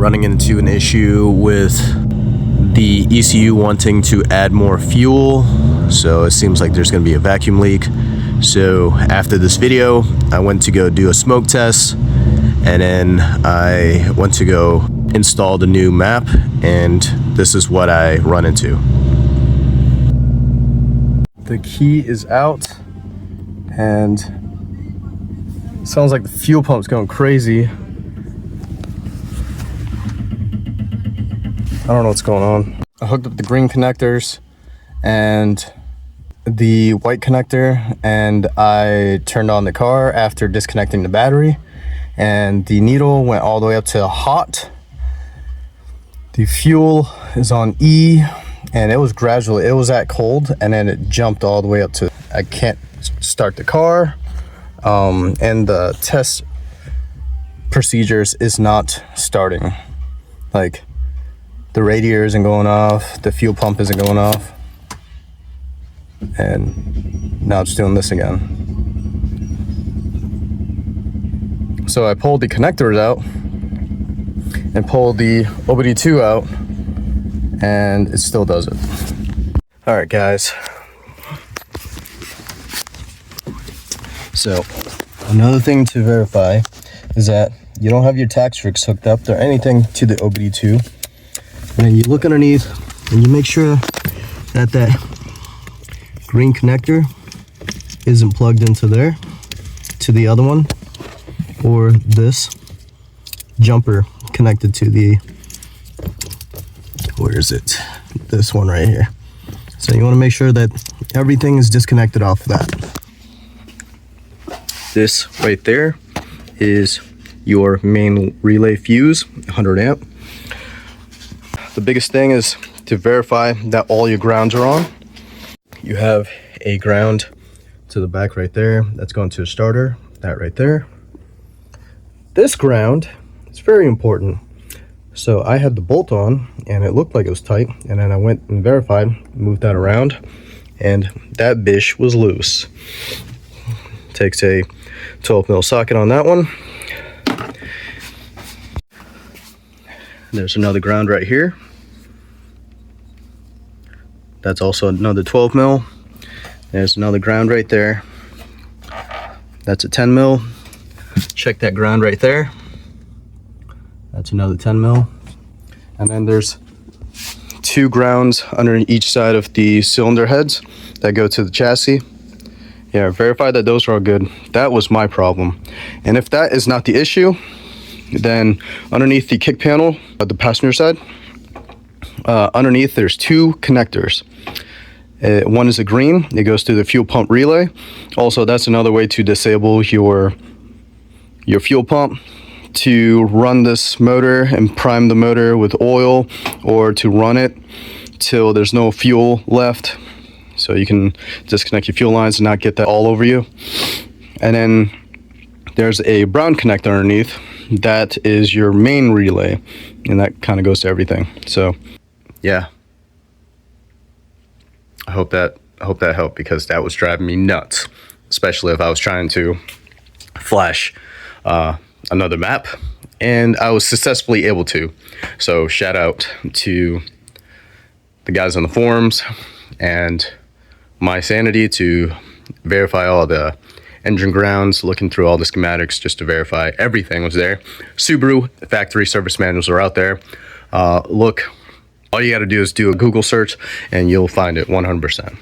running into an issue with the ECU wanting to add more fuel, so it seems like there's going to be a vacuum leak. So after this video, I went to go do a smoke test, and then I went to go install the new map, and this is what I run into. The key is out, and it sounds like the fuel pump's going crazy. I don't know what's going on. I hooked up the green connectors and the white connector, and I turned on the car after disconnecting the battery, and the needle went all the way up to hot. The fuel is on E, and it was gradually, it was at cold, and then it jumped all the way up to, I can't start the car, and the test procedures is not starting. Like, the radiator isn't going off, the fuel pump isn't going off, and now it's doing this again. So I pulled the connectors out and pulled the OBD2 out, and it still does it. All right, guys. So another thing to verify is that you don't have your tax tricks hooked up or anything to the OBD2. And then you look underneath and you make sure that that green connector isn't plugged into there, to the other one, or this jumper connected to the, where is it? This one right here. So you want to make sure that everything is disconnected off of that. This right there is your main relay fuse, 100 amp. The biggest thing is to verify that all your grounds are on. You have a ground to the back right there. That's going to the starter, that right there. This ground is very important. So I had the bolt on and it looked like it was tight, and then I went and verified, moved that around, and that bish was loose. Takes a 12 mil socket on that one. There's another ground right here. That's also another 12 mil. There's another ground right there. That's a 10 mil. Check that ground right there. That's another 10 mil. And then there's two grounds under each side of the cylinder heads that go to the chassis. Yeah, verify that those are all good. That was my problem. And if that is not the issue, then underneath the kick panel at the passenger side, underneath there's two connectors. One is a green, it goes to the fuel pump relay. Also, that's another way to disable your fuel pump, to run this motor and prime the motor with oil, or to run it till there's no fuel left, so you can disconnect your fuel lines and not get that all over you. And then there's a brown connector underneath. That is your main relay, and that kind of goes to everything. So yeah, I hope that helped, because that was driving me nuts, especially if I was trying to flash another map, and I was successfully able to. So shout out to the guys on the forums and my sanity to verify all the engine grounds, looking through all the schematics just to verify everything was there. Subaru factory service manuals are out there. Look, all you got to do is do a Google search and you'll find it 100%.